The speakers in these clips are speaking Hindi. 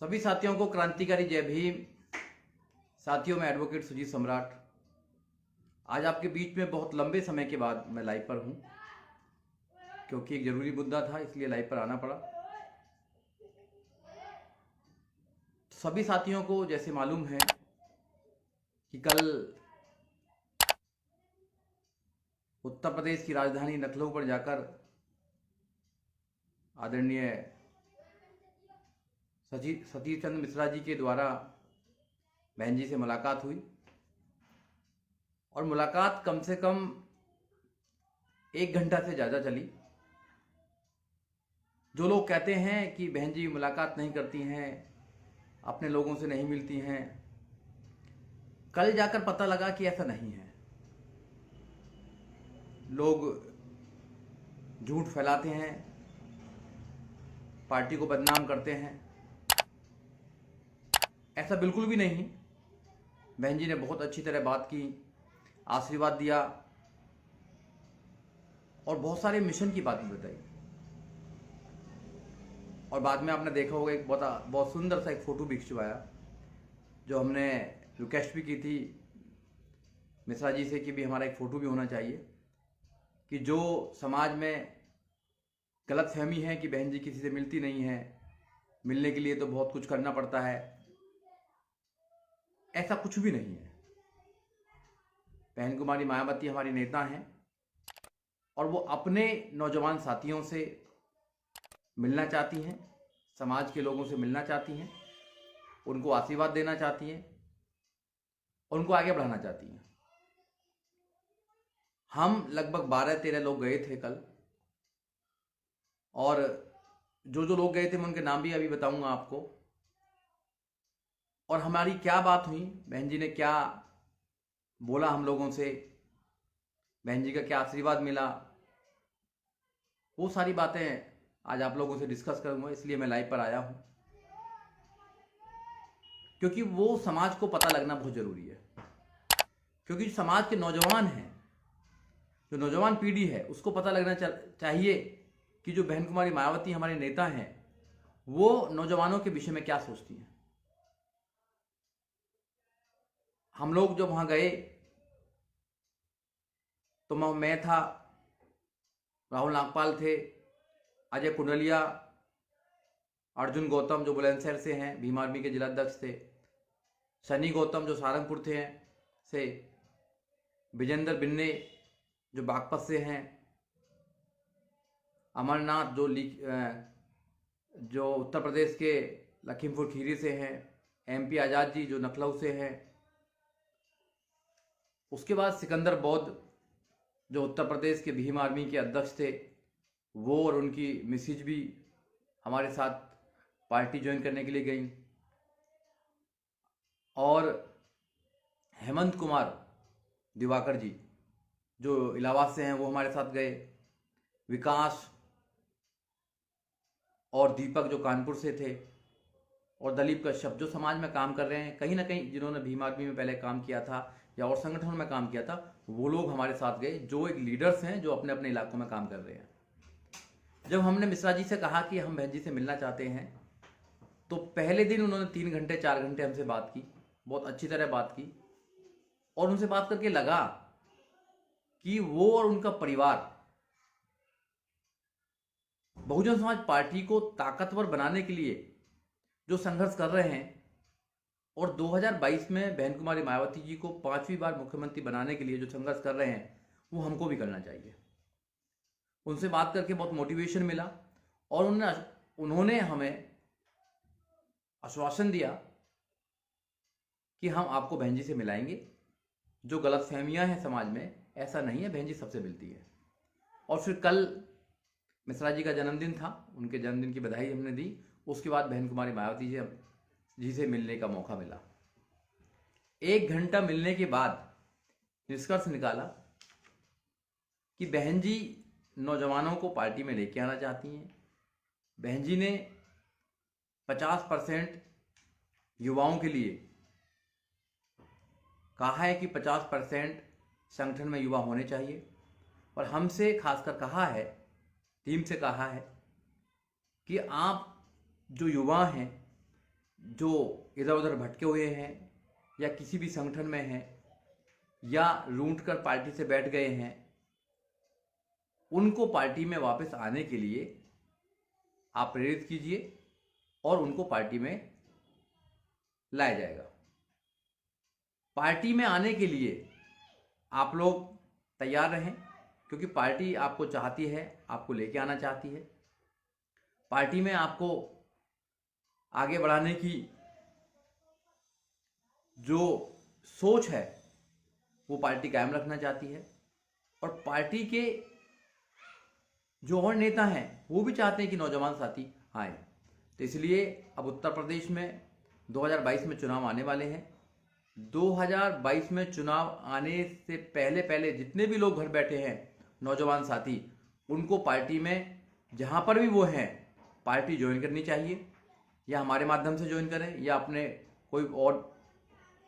सभी साथियों को क्रांतिकारी जय भीम। साथियों, मैं एडवोकेट सुजीत सम्राट आज आपके बीच में बहुत लंबे समय के बाद मैं लाइव पर हूं, क्योंकि एक जरूरी मुद्दा था, इसलिए लाइव पर आना पड़ा। सभी साथियों को जैसे मालूम है कि कल उत्तर प्रदेश की राजधानी लखनऊ पर जाकर आदरणीय सतीश चंद्र मिश्रा जी के द्वारा बहन जी से मुलाकात हुई और मुलाकात कम से कम 1 घंटा से ज़्यादा चली। जो लोग कहते हैं कि बहन जी मुलाकात नहीं करती हैं, अपने लोगों से नहीं मिलती हैं, कल जाकर पता लगा कि ऐसा नहीं है। लोग झूठ फैलाते हैं, पार्टी को बदनाम करते हैं। ऐसा बिल्कुल भी नहीं। बहन जी ने बहुत अच्छी तरह बात की, आशीर्वाद दिया और बहुत सारे मिशन की बात भी बताई। और बाद में आपने देखा होगा एक बहुत सुंदर सा एक फ़ोटो भी खिंचवाया, जो हमने रिक्वेस्ट भी की थी मिश्रा जी से कि भी हमारा एक फ़ोटो भी होना चाहिए, कि जो समाज में गलतफहमी है कि बहन जी किसी से मिलती नहीं है, मिलने के लिए तो बहुत कुछ करना पड़ता है, ऐसा कुछ भी नहीं है। बहन कुमारी मायावती हमारी नेता हैं और वो अपने नौजवान साथियों से मिलना चाहती हैं, समाज के लोगों से मिलना चाहती हैं, उनको आशीर्वाद देना चाहती हैं और उनको आगे बढ़ाना चाहती हैं। हम लगभग 12-13 लोग गए थे कल, और जो लोग गए थे मैं उनके नाम भी अभी बताऊंगा आपको। और हमारी क्या बात हुई, बहन जी ने क्या बोला हम लोगों से, बहन जी का क्या आशीर्वाद मिला, वो सारी बातें आज आप लोगों से डिस्कस करूंगा। इसलिए मैं लाइव पर आया हूं, क्योंकि वो समाज को पता लगना बहुत जरूरी है। क्योंकि जो समाज के नौजवान हैं, जो नौजवान पीढ़ी है, उसको पता लगना चाहिए कि जो बहन कुमारी मायावती हमारे नेता हैं, वो नौजवानों के विषय में क्या सोचती हैं। हम लोग जब वहां गए तो मैं था, राहुल नागपाल थे, अजय कुंडलिया, अर्जुन गौतम जो बुलंदशहर से हैं, भीम आर्मी के जिलाध्यक्ष थे, सनी गौतम जो सहारनपुर से, विजेंद्र बिन्ने जो बागपत से हैं, अमरनाथ जो उत्तर प्रदेश के लखीमपुर खीरी से हैं, MP आज़ाद जी जो लखनऊ से हैं, उसके बाद सिकंदर बौद्ध जो उत्तर प्रदेश के भीम आर्मी के अध्यक्ष थे, वो और उनकी मिसेज भी हमारे साथ पार्टी ज्वाइन करने के लिए गई। और हेमंत कुमार दिवाकर जी जो इलाहाबाद से हैं, वो हमारे साथ गए। विकास और दीपक जो कानपुर से थे, और दलीप कश्यप जो समाज में काम कर रहे हैं, कहीं ना कहीं जिन्होंने भीम आर्मी में पहले काम किया था या और संगठनों में काम किया था, वो लोग हमारे साथ गए, जो एक लीडर्स हैं जो अपने अपने इलाकों में काम कर रहे हैं। जब हमने मिश्रा जी से कहा कि हम बहन जी से मिलना चाहते हैं, तो पहले दिन उन्होंने 3 घंटे 4 घंटे हमसे बात की, बहुत अच्छी तरह बात की। और उनसे बात करके लगा कि वो और उनका परिवार बहुजन समाज पार्टी को ताकतवर बनाने के लिए जो संघर्ष कर रहे हैं, और 2022 में बहन कुमारी मायावती जी को 5वीं बार मुख्यमंत्री बनाने के लिए जो संघर्ष कर रहे हैं, वो हमको भी करना चाहिए। उनसे बात करके बहुत मोटिवेशन मिला और उन्होंने हमें आश्वासन दिया कि हम आपको बहन जी से मिलाएंगे। जो गलतफहमियां हैं समाज में, ऐसा नहीं है, बहन जी सबसे मिलती है। और फिर कल मिश्रा जी का जन्मदिन था, उनके जन्मदिन की बधाई हमने दी। उसके बाद बहन कुमारी मायावती जी से मिलने का मौका मिला। 1 घंटा मिलने के बाद निष्कर्ष निकाला कि बहन जी नौजवानों को पार्टी में लेके आना चाहती हैं। बहन जी ने 50% युवाओं के लिए कहा है कि 50% संगठन में युवा होने चाहिए। और हमसे खासकर कहा है, टीम से कहा है कि आप जो युवा हैं जो इधर उधर भटके हुए हैं या किसी भी संगठन में हैं या रूंट कर पार्टी से बैठ गए हैं, उनको पार्टी में वापस आने के लिए आप प्रेरित कीजिए और उनको पार्टी में लाया जाएगा। पार्टी में आने के लिए आप लोग तैयार रहें, क्योंकि पार्टी आपको चाहती है, आपको लेके आना चाहती है। पार्टी में आपको आगे बढ़ाने की जो सोच है वो पार्टी कायम रखना चाहती है, और पार्टी के जो और नेता हैं वो भी चाहते हैं कि नौजवान साथी आए। तो इसलिए अब उत्तर प्रदेश में 2022 में चुनाव आने वाले हैं। 2022 में चुनाव आने से पहले पहले जितने भी लोग घर बैठे हैं नौजवान साथी, उनको पार्टी में जहाँ पर भी वो हैं पार्टी ज्वाइन करनी चाहिए, या हमारे माध्यम से ज्वाइन करें या अपने कोई और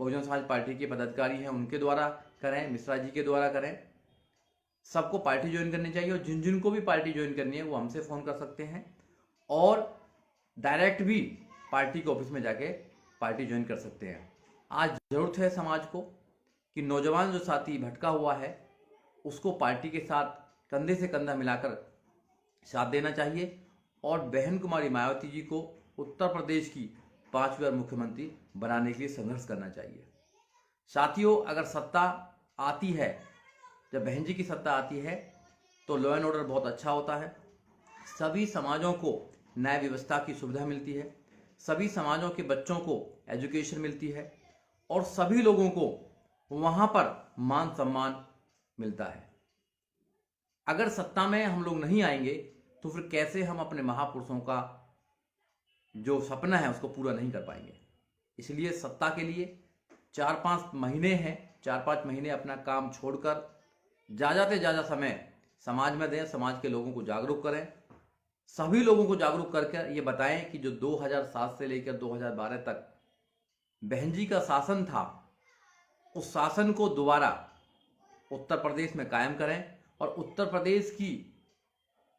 बहुजन समाज पार्टी के पदाधिकारी हैं उनके द्वारा करें, मिश्रा जी के द्वारा करें। सबको पार्टी ज्वाइन करनी चाहिए, और जिन जिन को भी पार्टी ज्वाइन करनी है वो हमसे फ़ोन कर सकते हैं और डायरेक्ट भी पार्टी के ऑफिस में जाके पार्टी ज्वाइन कर सकते हैं। आज ज़रूरत है समाज को कि नौजवान जो साथी भटका हुआ है उसको पार्टी के साथ कंधे से कंधा मिलाकर साथ देना चाहिए, और बहन कुमारी मायावती जी को उत्तर प्रदेश की 5वीं बार मुख्यमंत्री बनाने के लिए संघर्ष करना चाहिए। साथियों, अगर सत्ता आती है, जब बहन जी की सत्ता आती है तो लॉ एंड ऑर्डर बहुत अच्छा होता है, सभी समाजों को न्याय व्यवस्था की सुविधा मिलती है, सभी समाजों के बच्चों को एजुकेशन मिलती है, और सभी लोगों को वहाँ पर मान सम्मान मिलता है। अगर सत्ता में हम लोग नहीं आएंगे तो फिर कैसे हम अपने महापुरुषों का जो सपना है उसको पूरा नहीं कर पाएंगे। इसलिए सत्ता के लिए 4-5 महीने हैं, 4-5 महीने अपना काम छोड़कर ज़्यादा से ज़्यादा समय समाज में दें, समाज के लोगों को जागरूक करें, सभी लोगों को जागरूक करके ये बताएं कि जो 2007 से लेकर 2012 तक बहन जी का शासन था, उस शासन को दोबारा उत्तर प्रदेश में कायम करें, और उत्तर प्रदेश की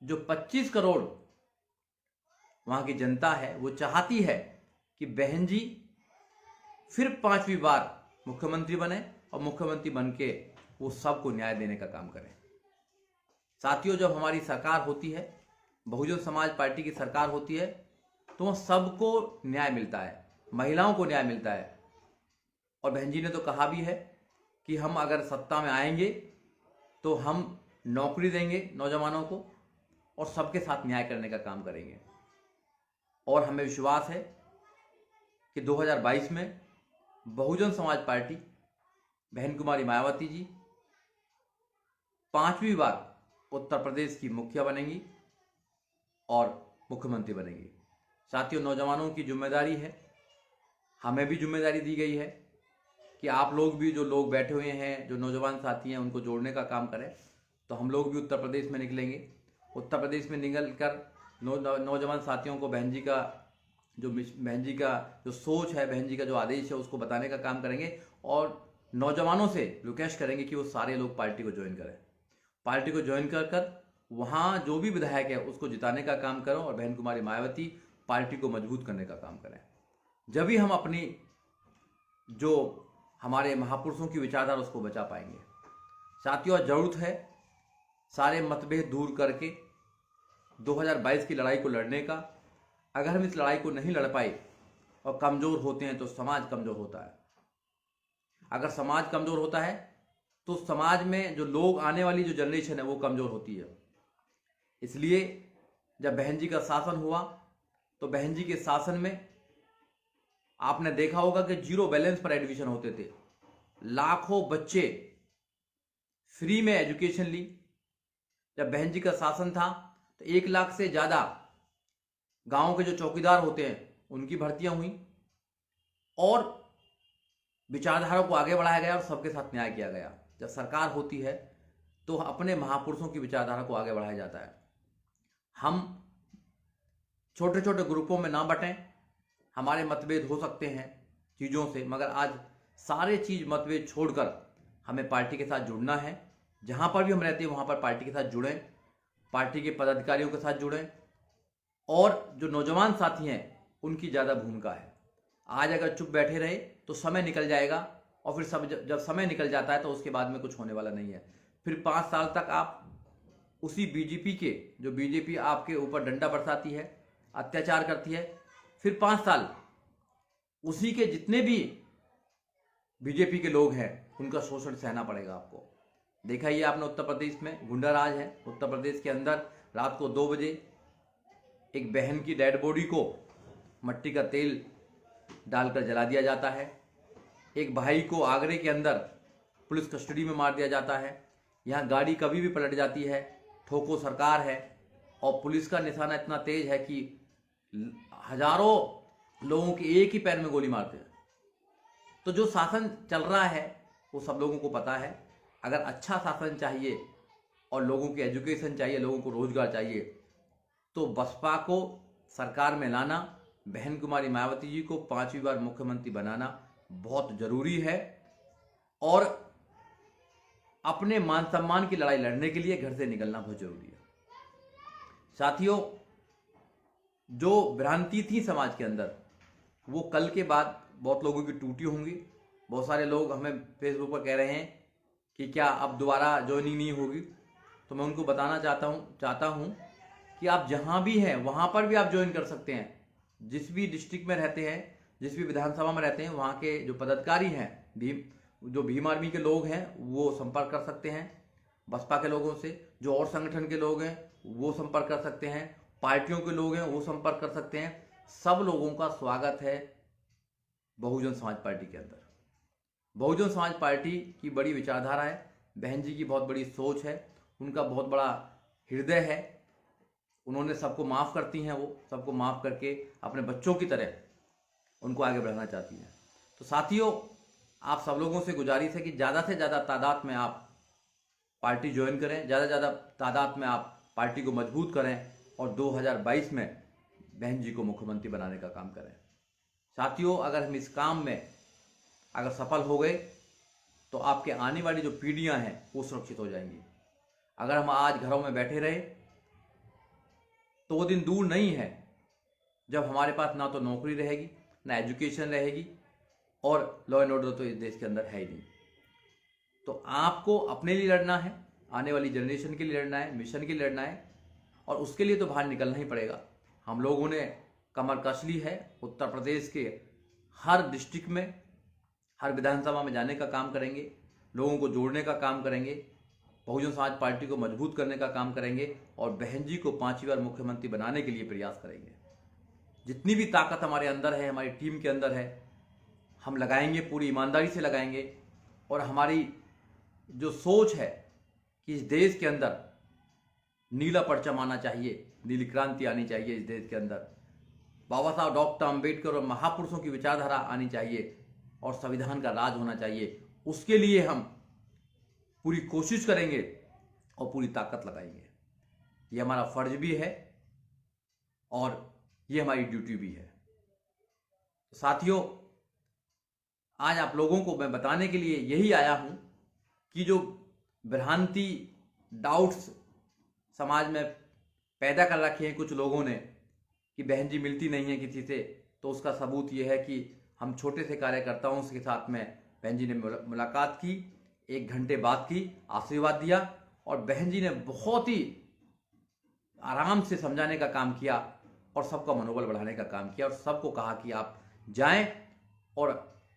जो 25 करोड़ वहाँ की जनता है वो चाहती है कि बहन जी फिर 5वीं बार मुख्यमंत्री बने, और मुख्यमंत्री बन के वो सबको न्याय देने का काम करें। साथियों, जब हमारी सरकार होती है, बहुजन समाज पार्टी की सरकार होती है, तो सबको न्याय मिलता है, महिलाओं को न्याय मिलता है। और बहन जी ने तो कहा भी है कि हम अगर सत्ता में आएंगे तो हम नौकरी देंगे नौजवानों को और सबके साथ न्याय करने का काम करेंगे। और हमें विश्वास है कि 2022 में बहुजन समाज पार्टी बहन कुमारी मायावती जी 5वीं बार उत्तर प्रदेश की मुखिया बनेंगी और मुख्यमंत्री बनेंगी। साथियों, नौजवानों की जिम्मेदारी है, हमें भी जिम्मेदारी दी गई है कि आप लोग भी, जो लोग बैठे हुए हैं, जो नौजवान साथी हैं, उनको जोड़ने का काम करें। तो हम लोग भी उत्तर प्रदेश में निकलेंगे। उत्तर प्रदेश में निकल कर नौजवान साथियों को बहन जी का जो सोच है, बहन जी का जो आदेश है, उसको बताने का काम करेंगे, और नौजवानों से रिक्वेस्ट करेंगे कि वो सारे लोग पार्टी को ज्वाइन करें। पार्टी को ज्वाइन कर वहाँ जो भी विधायक है उसको जिताने का काम करो, और बहन कुमारी मायावती पार्टी को मजबूत करने का काम करें। जब भी हम अपनी जो हमारे महापुरुषों की विचारधारा उसको बचा पाएंगे। साथियों, जरूरत है सारे मतभेद दूर करके 2022 की लड़ाई को लड़ने का। अगर हम इस लड़ाई को नहीं लड़ पाए और कमज़ोर होते हैं तो समाज कमज़ोर होता है। अगर समाज कमज़ोर होता है तो समाज में जो लोग, आने वाली जो जनरेशन है वो कमज़ोर होती है। इसलिए जब बहन जी का शासन हुआ तो बहन जी के शासन में आपने देखा होगा कि 0 बैलेंस पर एडमिशन होते थे, लाखों बच्चे फ्री में एजुकेशन ली। जब बहन जी का शासन था तो 1 लाख से ज़्यादा गांव के जो चौकीदार होते हैं उनकी भर्तियां हुई, और विचारधारा को आगे बढ़ाया गया और सबके साथ न्याय किया गया। जब सरकार होती है तो अपने महापुरुषों की विचारधारा को आगे बढ़ाया जाता है। हम छोटे छोटे ग्रुपों में ना बटें। हमारे मतभेद हो सकते हैं चीज़ों से, मगर आज सारे चीज़ मतभेद छोड़कर हमें पार्टी के साथ जुड़ना है। जहाँ पर भी हम रहते हैं वहाँ पर पार्टी के साथ जुड़ें, पार्टी के पदाधिकारियों के साथ जुड़ें, और जो नौजवान साथी हैं उनकी ज़्यादा भूमिका है। आज अगर चुप बैठे रहे तो समय निकल जाएगा, और फिर सब जब समय निकल जाता है तो उसके बाद में कुछ होने वाला नहीं है। फिर 5 साल तक आप उसी बीजेपी के, जो बीजेपी आपके ऊपर डंडा बरसाती है, अत्याचार करती है, फिर 5 साल उसी के जितने भी बीजेपी के लोग हैं उनका शोषण सहना पड़ेगा आपको। देखा ही आपने उत्तर प्रदेश में गुंडा राज है। उत्तर प्रदेश के अंदर रात को 2 बजे एक बहन की डेड बॉडी को मट्टी का तेल डालकर जला दिया जाता है। एक भाई को आगरे के अंदर पुलिस कस्टडी में मार दिया जाता है। यहाँ गाड़ी कभी भी पलट जाती है, ठोको सरकार है, और पुलिस का निशाना इतना तेज है कि हजारों लोगों के एक ही पैर में गोली मारते हैं। तो जो शासन चल रहा है वो सब लोगों को पता है। अगर अच्छा शासन चाहिए और लोगों की एजुकेशन चाहिए, लोगों को रोजगार चाहिए, तो बसपा को सरकार में लाना, बहन कुमारी मायावती जी को 5वीं बार मुख्यमंत्री बनाना बहुत जरूरी है। और अपने मान सम्मान की लड़ाई लड़ने के लिए घर से निकलना बहुत जरूरी है। साथियों, जो भ्रांति थी समाज के अंदर वो कल के बाद बहुत लोगों की टूटी होंगी। बहुत सारे लोग हमें फेसबुक पर कह रहे हैं कि क्या अब दोबारा ज्वाइनिंग नहीं होगी। तो मैं उनको बताना चाहता हूँ कि आप जहाँ भी हैं वहाँ पर भी आप ज्वाइन कर सकते हैं। जिस भी डिस्ट्रिक्ट में रहते हैं, जिस भी विधानसभा में रहते हैं, वहाँ के जो पदाधिकारी हैं, जो भीम आर्मी के लोग हैं, वो संपर्क कर सकते हैं बसपा के लोगों से। जो और संगठन के लोग हैं वो संपर्क कर सकते हैं, पार्टियों के लोग हैं वो संपर्क कर सकते हैं। सब लोगों का स्वागत है बहुजन समाज पार्टी के अंदर। बहुजन समाज पार्टी की बड़ी विचारधारा है, बहन जी की बहुत बड़ी सोच है, उनका बहुत बड़ा हृदय है। उन्होंने सबको माफ़ करती हैं, वो सबको माफ़ करके अपने बच्चों की तरह उनको आगे बढ़ाना चाहती हैं। तो साथियों, आप सब लोगों से गुजारिश है कि ज़्यादा से ज़्यादा तादाद में आप पार्टी ज्वाइन करें, ज़्यादा से ज़्यादा तादाद में आप पार्टी को मजबूत करें और 2022 में बहन जी को मुख्यमंत्री बनाने का काम करें। साथियों, अगर हम इस काम में अगर सफल हो गए तो आपके आने वाली जो पीढ़ियां हैं वो सुरक्षित हो जाएंगी। अगर हम आज घरों में बैठे रहे तो वो दिन दूर नहीं है जब हमारे पास ना तो नौकरी रहेगी, ना एजुकेशन रहेगी, और लॉ एंड ऑर्डर तो इस देश के अंदर है ही नहीं। तो आपको अपने लिए लड़ना है, आने वाली जनरेशन के लिए लड़ना है, मिशन के लिए लड़ना है, और उसके लिए तो बाहर निकलना ही पड़ेगा। हम लोगों ने कमर कस ली है। उत्तर प्रदेश के हर डिस्ट्रिक्ट में, हर विधानसभा में जाने का काम करेंगे, लोगों को जोड़ने का काम करेंगे, बहुजन समाज पार्टी को मजबूत करने का काम करेंगे, और बहन जी को 5वीं बार मुख्यमंत्री बनाने के लिए प्रयास करेंगे। जितनी भी ताकत हमारे अंदर है, हमारी टीम के अंदर है, हम लगाएंगे, पूरी ईमानदारी से लगाएंगे। और हमारी जो सोच है कि इस देश के अंदर नीला परचम आना चाहिए, नीली क्रांति आनी चाहिए इस देश के अंदर, बाबा साहब डॉक्टर अंबेडकर और महापुरुषों की विचारधारा आनी चाहिए, और संविधान का राज होना चाहिए। उसके लिए हम पूरी कोशिश करेंगे और पूरी ताकत लगाएंगे। ये हमारा फर्ज भी है और ये हमारी ड्यूटी भी है। साथियों, आज आप लोगों को मैं बताने के लिए यही आया हूं कि जो भ्रांति, डाउट्स समाज में पैदा कर रखे हैं कुछ लोगों ने कि बहन जी मिलती नहीं है किसी से, तो उसका सबूत ये है कि हम छोटे से कार्यकर्ताओं के साथ में बहन जी ने मुलाकात की, 1 घंटे बात की, आशीर्वाद दिया, और बहन जी ने बहुत ही आराम से समझाने का काम किया और सबका मनोबल बढ़ाने का काम किया, और सबको कहा कि आप जाएं और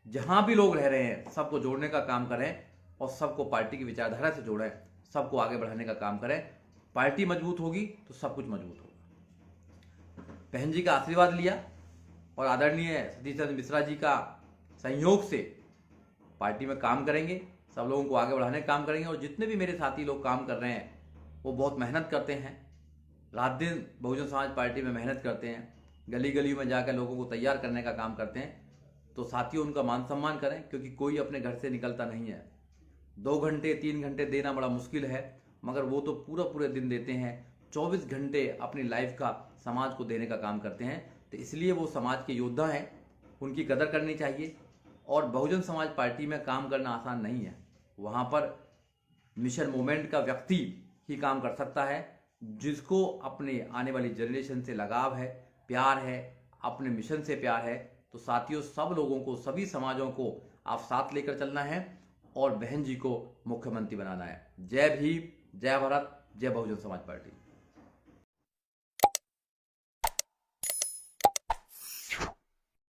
जहां भी लोग रह रहे हैं सबको जोड़ने का काम करें, और सबको पार्टी की विचारधारा से जोड़ें, सबको आगे बढ़ाने का काम करें। पार्टी मजबूत होगी तो सब कुछ मजबूत होगा। बहन जी का आशीर्वाद लिया और आदरणीय सतीश चंद्र मिश्रा जी का सहयोग से पार्टी में काम करेंगे, सब लोगों को आगे बढ़ाने का काम करेंगे। और जितने भी मेरे साथी लोग काम कर रहे हैं वो बहुत मेहनत करते हैं, रात दिन बहुजन समाज पार्टी में मेहनत करते हैं, गली गली में जाकर लोगों को तैयार करने का काम करते हैं। तो साथियों, उनका मान सम्मान करें, क्योंकि कोई अपने घर से निकलता नहीं है। 2 घंटे 3 घंटे देना बड़ा मुश्किल है, मगर वो तो पूरे दिन देते हैं। 24 घंटे अपनी लाइफ का समाज को देने का काम करते हैं। तो इसलिए वो समाज के योद्धा हैं, उनकी कदर करनी चाहिए। और बहुजन समाज पार्टी में काम करना आसान नहीं है। वहाँ पर मिशन मूवमेंट का व्यक्ति ही काम कर सकता है, जिसको अपने आने वाली जनरेशन से लगाव है, प्यार है, अपने मिशन से प्यार है। तो साथियों, सब लोगों को, सभी समाजों को आप साथ लेकर चलना है और बहन जी को मुख्यमंत्री बनाना है। जय भीम, जय भारत, जय बहुजन समाज पार्टी।